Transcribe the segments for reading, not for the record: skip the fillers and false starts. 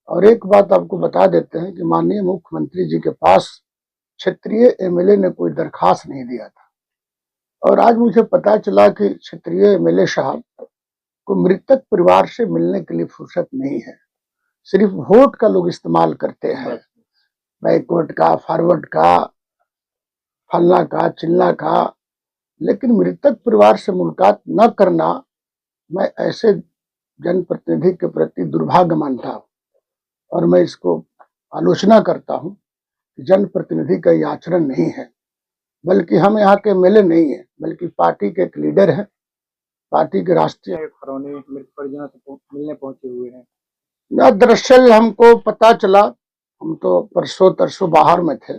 और एक बात आपको बता देते हैं कि माननीय मुख्यमंत्री जी के पास क्षेत्रीय एमएलए ने कोई दरखास्त नहीं दिया था। और आज मुझे पता चला कि क्षेत्रीय एमएलए साहब को मृतक परिवार से मिलने के लिए फुर्सत नहीं है। सिर्फ वोट का लोग इस्तेमाल करते हैं, बैकवर्ड का, फॉरवर्ड का, फलना का, चिल्ला का, लेकिन मृतक परिवार से मुलाकात न करना मैं ऐसे जनप्रतिनिधि के प्रति दुर्भाग्य मानता हूँ और मैं इसको आलोचना करता हूँ कि जनप्रतिनिधि का ये आचरण नहीं है। बल्कि हम यहाँ के एमएलए नहीं है, बल्कि पार्टी के एक लीडर है, पार्टी के राष्ट्रीय मृत परिजनों से मिलने पहुंचे हुए हैं। दरअसल हमको पता चला, हम तो परसों तरसों बाहर में थे,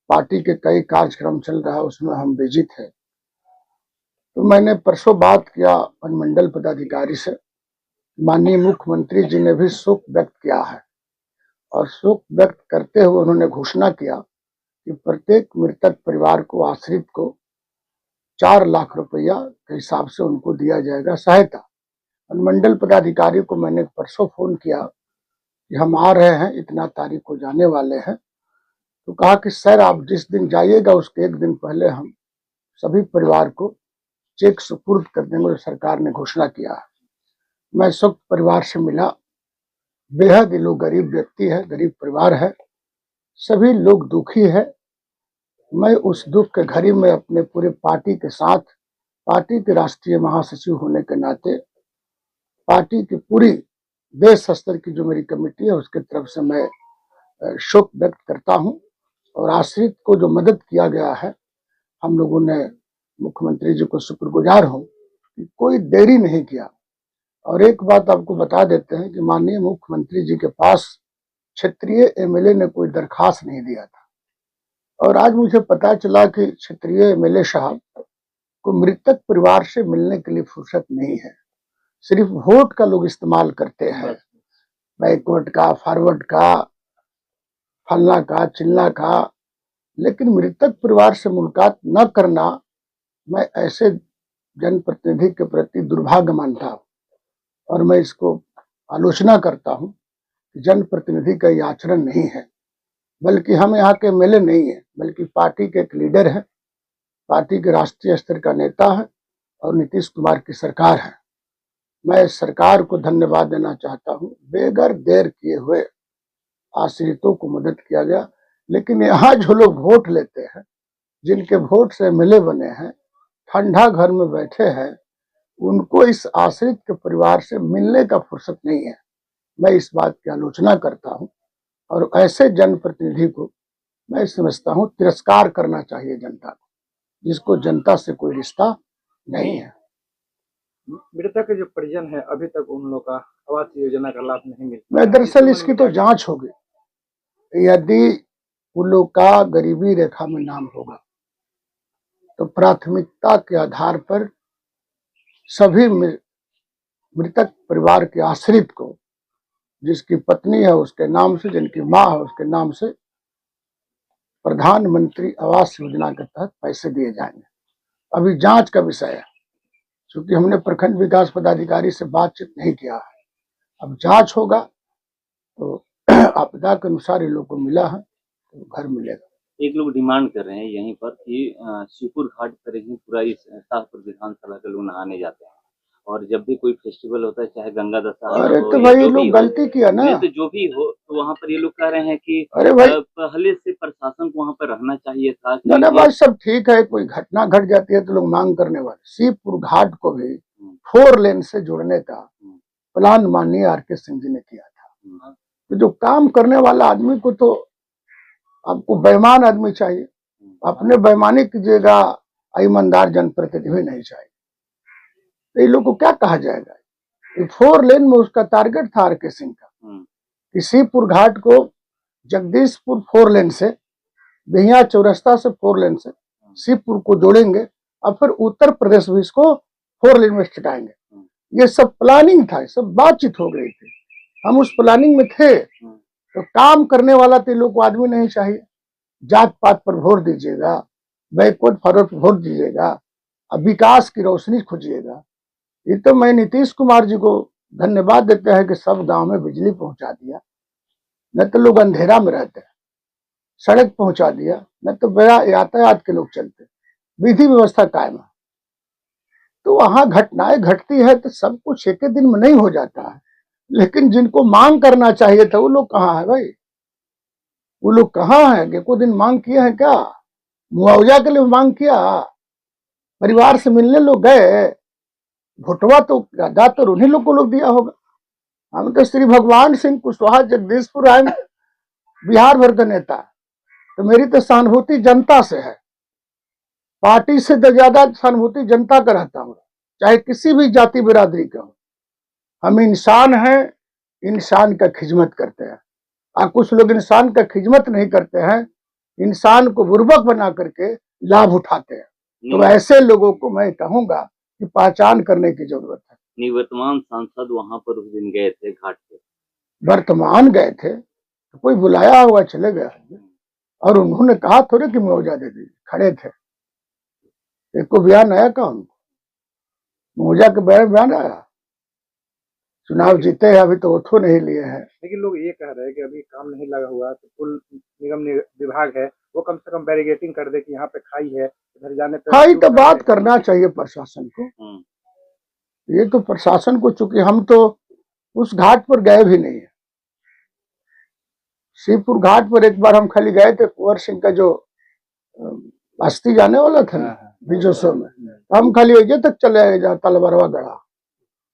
पार्टी के कई कार्यक्रम चल रहा है, उसमें हम बिजी थे। तो मैंने परसों बात किया अनुमंडल पदाधिकारी से। माननीय मुख्यमंत्री जी ने भी शोक व्यक्त किया है और शोक व्यक्त करते हुए उन्होंने घोषणा किया कि प्रत्येक मृतक परिवार को, आश्रित को 4 लाख रुपया के हिसाब से उनको दिया जाएगा सहायता। अनुमंडल पदाधिकारी को मैंने परसों फोन किया कि हम आ रहे हैं, इतना तारीख को जाने वाले हैं। तो कहा कि सर आप जिस दिन जाइएगा उसके एक दिन पहले हम सभी परिवार को चेक सुपुर्द कर देंगे, जो सरकार ने घोषणा किया है। मैं शोक परिवार से मिला, बेहद ये लोग गरीब व्यक्ति है, गरीब परिवार है, सभी लोग दुखी है। मैं उस दुख के घड़ी में अपने पूरे पार्टी के साथ, पार्टी के राष्ट्रीय महासचिव होने के नाते, पार्टी की पूरी देश स्तर की जो मेरी कमेटी है उसके तरफ से मैं शोक व्यक्त करता हूं। और आश्रित को जो मदद किया गया है, हम लोगों ने मुख्यमंत्री जी को शुक्रगुजार हूं कि कोई देरी नहीं किया। और एक बात आपको बता देते हैं कि माननीय मुख्यमंत्री जी के पास क्षेत्रीय एमएलए ने कोई दरखास्त नहीं दिया था। और आज मुझे पता चला कि क्षेत्रीय एमएलए साहब को मृतक परिवार से मिलने के लिए फुर्सत नहीं है। सिर्फ वोट का लोग इस्तेमाल करते हैं, बैकवर्ड का, फॉरवर्ड का, फलना का, चिल्ला का, लेकिन मृतक परिवार से मुलाकात न करना मैं ऐसे जनप्रतिनिधि के प्रति दुर्भाग्य मानता हूँ और मैं इसको आलोचना करता हूँ कि जनप्रतिनिधि का ये आचरण नहीं है। बल्कि हम यहाँ के एमएलए नहीं है, बल्कि पार्टी के एक लीडर है, पार्टी के राष्ट्रीय स्तर का नेता है और नीतीश कुमार की सरकार है। मैं सरकार को धन्यवाद देना चाहता हूँ, बेगर देर किए हुए आश्रितों को मदद किया गया। लेकिन यहाँ जो लोग वोट लेते हैं, जिनके वोट से एमएलए बने हैं, ठंडा घर में बैठे हैं, उनको इस आश्रित के परिवार से मिलने का फुर्सत नहीं है। मैं इस बात की आलोचना करता हूँ और ऐसे जनप्रतिनिधि को मैं समझता हूँ तिरस्कार करना चाहिए जनता को, जिसको जनता से कोई रिश्ता नहीं है। मृतक के जो परिजन है अभी तक उन लोगों का आवास योजना का लाभ नहीं मिल मैं दरअसल इसकी तो जांच होगी। यदि उन लोग का गरीबी रेखा में नाम होगा तो प्राथमिकता के आधार पर सभी मृतक परिवार के आश्रित को, जिसकी पत्नी है उसके नाम से, जिनकी माँ है उसके नाम से, प्रधानमंत्री आवास योजना के तहत पैसे दिए जाएंगे। अभी जांच का विषय है, क्योंकि हमने प्रखंड विकास पदाधिकारी से बातचीत नहीं किया है। अब जांच होगा तो आपदा के अनुसार इन लोग को मिला है तो घर मिलेगा। एक लोग डिमांड कर रहे हैं यहीं पर कि शिवपुर घाट पर ही पूरा इस शाहपुर विधानसभा के लोग नहाने जाते हैं और जब भी कोई फेस्टिवल होता है, चाहे गंगा दशहरा, अरे तो भाई ये लोग गलती किया ना, तो जो भी हो, तो वहाँ पर ये लोग कह रहे हैं कि अरे भाई पहले से प्रशासन को वहाँ पर रहना चाहिए था। ना बात सब ठीक है, कोई घटना घट जाती है तो लोग मांग करने वाले। शिवपुर घाट को भी 4 लेन से जोड़ने का प्लान माननीय आर.के. सिंह जी ने किया था। तो जो काम करने वाला आदमी को तो आपको बेईमान आदमी चाहिए, अपने बेईमानी कीजिएगा, ईमानदार जनप्रतिनिधि नहीं चाहिए। तो इन लोग को क्या कहा जाएगा? 4 लेन में उसका टारगेट था आर.के. सिंह का कि शिवपुर घाट को जगदीशपुर 4 लेन से, बिहिया चौरस्ता से 4 लेन से शिवपुर को जोड़ेंगे और फिर उत्तर प्रदेश भी इसको 4 लेन में स्थिताएंगे। ये सब प्लानिंग था, सब बातचीत हो गई थी, हम उस प्लानिंग में थे। तो काम करने वाला तो लोग को आदमी नहीं चाहिए। जात पात पर वोट दीजिएगा, बैकवर्ड फॉरवर्ड पर वोट दीजिएगा, अब विकास की रोशनी खोजिएगा। ये तो मैं नीतीश कुमार जी को धन्यवाद देते हैं कि सब गांव में बिजली पहुंचा दिया, न तो लोग अंधेरा में रहते हैं, सड़क पहुंचा दिया, न तो बड़ा यातायात के लोग चलते, विधि व्यवस्था कायम है। तो वहां घटनाएं घटती है तो सब कुछ एक दिन में नहीं हो जाता है, लेकिन जिनको मांग करना चाहिए था वो लोग कहाँ है भाई? वो लोग कहाँ है? कि कोई दिन मांग किए हैं क्या? मुआवजा के लिए मांग किया? परिवार से मिलने लोग गए? भुटवा तो ज्यादातर उन्हीं लोग को लोग दिया होगा। हम तो श्री भगवान सिंह कुशवाहा जगदीशपुर आए, बिहार भर का नेता, तो मेरी तो सहानुभूति जनता से है, पार्टी से तो ज्यादा सहानुभूति जनता का रहता हूँ, चाहे किसी भी जाति बिरादरी का हो। हम इंसान हैं, इंसान का खिदमत करते हैं। और कुछ लोग इंसान का खिदमत नहीं करते हैं, इंसान को बुर्बक बना करके लाभ उठाते हैं। तो ऐसे लोगों को मैं कहूंगा कि पहचान करने की जरूरत है। निवर्तमान सांसद वहां पर उस दिन गए थे घाट पे, वर्तमान गए थे तो कोई बुलाया होगा, चले गए, और उन्होंने कहा थोड़े कि मुआवजा दे दीजिए, खड़े थे। एक को बयान आया का उनको मुआवजा के बयान आया? चुनाव जीते हैं, अभी तो ओथो नहीं लिए हैं। लेकिन लोग ये कह रहे हैं कि अभी काम नहीं लगा हुआ, तो पुल निगम विभाग है वो कम से कम बैरिगेटिंग कर दे कि यहाँ पे खाई है, इधर जाने पे खाई तो बात करना चाहिए प्रशासन को। ये तो प्रशासन को, चूंकि हम तो उस घाट पर गए भी नहीं है। शिवपुर घाट पर एक बार हम खाली गए थे, कुंवर सिंह का जो अस्थि जाने वाला था ना बीजोसो में, हम खाली वजह तक चले गए जहाँ तलवारवा गढ़ा।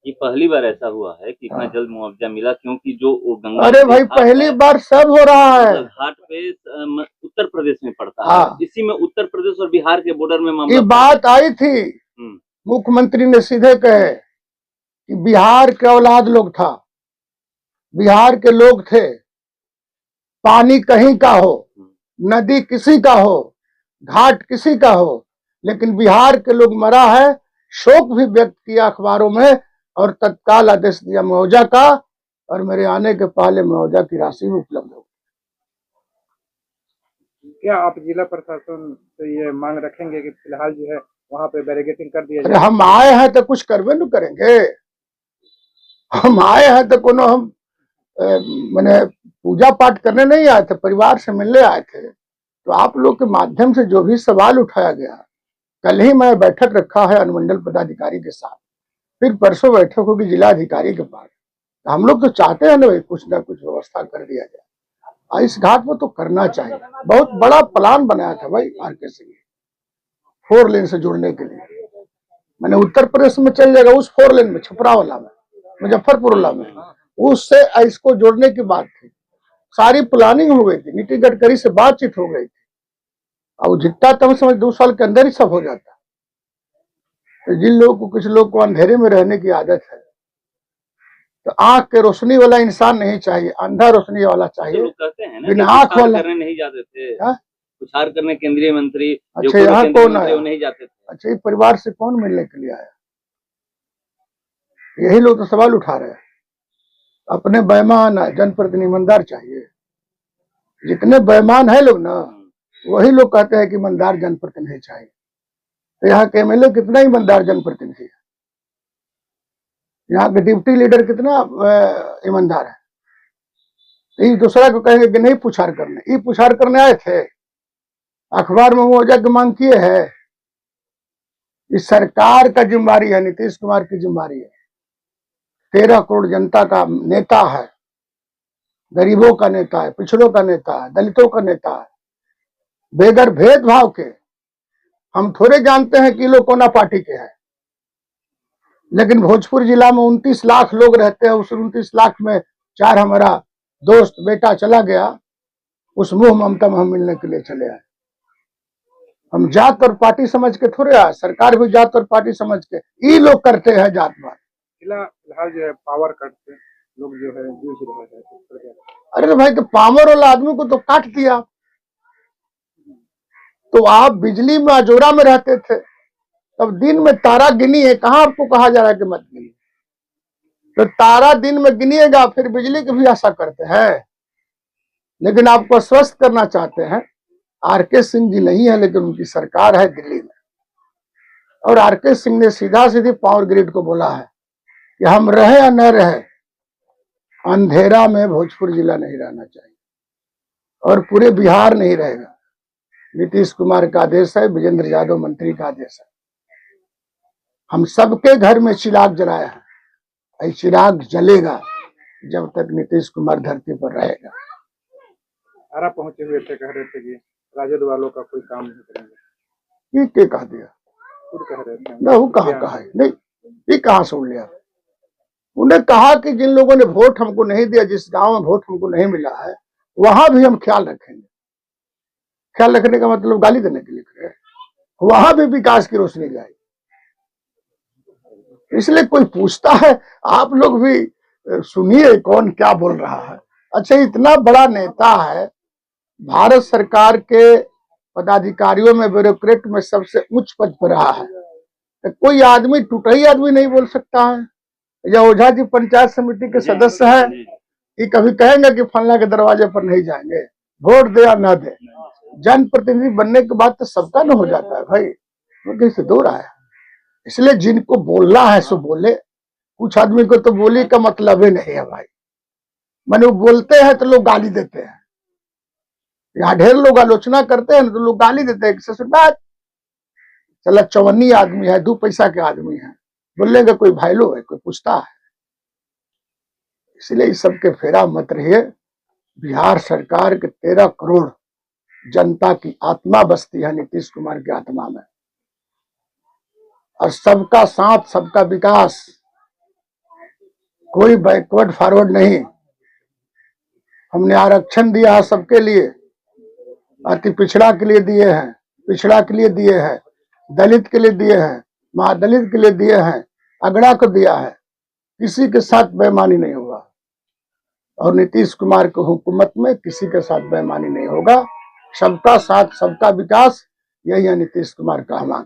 ये पहली बार ऐसा हुआ है कि इतना जल्द मुआवजा मिला, क्योंकि जो वो गंगा, अरे भाई पहली बार सब हो रहा है। घाट पे उत्तर प्रदेश में पड़ता है, इसी में उत्तर प्रदेश और बिहार के बॉर्डर में मामला ये बात आई थी, मुख्यमंत्री ने सीधे कहे कि बिहार के औलाद लोग था, बिहार के लोग थे, पानी कहीं का हो, नदी किसी का हो, घाट किसी का हो, लेकिन बिहार के लोग मरा है। शोक भी व्यक्त किया अखबारों में और तत्काल आदेश दिया मुआवजा का, और मेरे आने के पहले मुआवजा की राशि भी उपलब्ध हो। क्या आप जिला प्रशासन से ये मांग रखेंगे कि फिलहाल जो है वहाँ पे बैरिगेटिंग कर दिया जाए? हम आए हैं तो कुछ करवे न करेंगे। हम आए हैं तो कोनो हम मैंने पूजा पाठ करने नहीं आए थे, परिवार से मिलने आए थे। तो आप लोग के माध्यम से जो भी सवाल उठाया गया, कल ही मैं बैठक रखा है अनुमंडल पदाधिकारी के साथ, फिर परसों बैठक होगी जिला अधिकारी के पास। हम लोग तो चाहते हैं ना भाई कुछ ना कुछ व्यवस्था कर दिया जाए, और इस घाट में तो करना चाहिए। बहुत बड़ा प्लान बनाया था भाई आरके सिंह 4 लेन से जुड़ने के लिए। मैंने उत्तर प्रदेश में चल जाएगा उस 4 लेन में, छपरा वाला में, मुजफ्फरपुर वाला में, उससे इसको जोड़ने की बात थी। सारी प्लानिंग हो गई थी, नितिन गडकरी से बातचीत हो गई थी, और जितना तम समझ 2 साल के अंदर ही सब हो जाता। तो जिन लोगों को, कुछ लोग को अंधेरे में रहने की आदत है, तो आंख के रोशनी वाला इंसान नहीं चाहिए, अंधा रोशनी वाला चाहिए। लोग कहते हैं ना बिना आंख वाला करने नहीं जाते थे, कुछार करने केंद्रीय मंत्री, अच्छा यहाँ कौन आया? नहीं जाते थे। अच्छा ये परिवार से कौन मिलने के लिए आया? यही लोग तो सवाल उठा रहे हैं। अपने बेईमान जनप्रतिनिधि ईमानदार चाहिए। जितने बेईमान है लोग ना, वही लोग कहते हैं कि ईमानदार जनप्रतिनिधि चाहिए। तो यहाँ के एमएलए कितना ईमानदार जनप्रतिनिधि है, यहाँ के डिप्टी लीडर कितना ईमानदार है। तो दूसरा को कहेंगे कि नहीं पुछार करने, ये पुछार करने आए थे, अखबार में मुआवजा की मांग किए है। इस सरकार का जिम्मेदारी है, नीतीश कुमार की जिम्मेदारी है। 13 करोड़ जनता का नेता है, गरीबों का नेता है, पिछड़ों का नेता है, दलितों का नेता है, बेगर भेदभाव के। हम थोड़े जानते हैं कि लोग कोना पार्टी के हैं, लेकिन भोजपुर जिला में 29 लाख लोग रहते हैं। उस 29 लाख में 4 हमारा दोस्त बेटा चला गया, उस मुंह ममता में हम मिलने के लिए चले आए। हम जात और पार्टी समझ के थोड़े आए, सरकार भी जात और पार्टी समझ के ये लोग करते हैं जातवाद। फिलहाल जो है पावर कट से लोग जो है जूझ रहे हैं। अरे भाई तो पावर वाला आदमी को तो काट दिया। तो आप बिजली में अजोरा में रहते थे, तब दिन में तारा गिनी है, कहां आपको कहा जा रहा है कि मत गिनी? तो तारा दिन में गिनिएगा, फिर बिजली की भी आशा करते हैं। लेकिन आपको स्वस्थ करना चाहते हैं। आरके सिंह जी नहीं है, लेकिन उनकी सरकार है दिल्ली में, और आरके सिंह ने सीधा सीधी पावर ग्रिड को बोला है कि हम रहे या न रहे, अंधेरा में भोजपुर जिला नहीं रहना चाहिए। और पूरे बिहार नहीं रहेगा। नीतीश कुमार का आदेश है, विजेंद्र यादव मंत्री का आदेश है। हम सबके घर में चिराग जलाया है, ये चिराग जलेगा जब तक नीतीश कुमार धरती पर रहेगा। आरा पहुंचे हुए थे, कह रहे थे कि राजद वालों का कोई काम नहीं करेंगे। ये कह दिया? खुद कह रहे थे। ना वो कहाँ कहा है? नहीं, ये कहाँ सुन लिया? उन्हें कहा कि जिन लोगों ने वोट हमको नहीं दिया, जिस गांव में वोट हमको नहीं मिला है, वहां भी हम ख्याल रखेंगे। ख्याल रखने का मतलब गाली देने के लिए कर रहे हैं। वहां भी विकास की रोशनी जाएगी। इसलिए कोई पूछता है, आप लोग भी सुनिए कौन क्या बोल रहा है। अच्छा, इतना बड़ा नेता है, भारत सरकार के पदाधिकारियों में, ब्यूरोक्रेट में सबसे उच्च पद पर रहा है, तो कोई आदमी, टुटही आदमी नहीं बोल सकता है? या ओझा जी पंचायत समिति के सदस्य है, ये कभी कहेंगे कि फलना के दरवाजे पर नहीं जाएंगे? वोट दे या ना दे, जनप्रतिनिधि बनने के बाद तो सबका न हो जाता है भाई, वो कैसे दो रहा है। इसलिए जिनको बोलना है सो बोले। कुछ आदमी को तो बोली का मतलब ही नहीं है भाई। मैंने वो बोलते हैं तो लोग गाली देते हैं। यहाँ ढेर लोग आलोचना करते हैं तो लोग गाली देते हैं कि बात चला चवन्नी आदमी है, 2 पैसा के आदमी है, बोलने का कोई वैल्यू है? कोई पूछता है? इसलिए इस सबके फेरा मत रहिए। बिहार सरकार के 13 करोड़ जनता की आत्मा बसती है नीतीश कुमार की आत्मा में, और सबका साथ, सबका विकास, कोई बैकवर्ड फॉरवर्ड नहीं। हमने आरक्षण दिया है सबके लिए, अति पिछड़ा के लिए दिए हैं, पिछड़ा के लिए दिए हैं, दलित के लिए दिए हैं, महादलित के लिए दिए हैं, अगड़ा को दिया है। किसी के साथ बेईमानी नहीं होगा, और नीतीश कुमार की हुकूमत में किसी के साथ बेईमानी नहीं होगा। सबका साथ, सबका विकास, यही है नीतीश कुमार का मांग।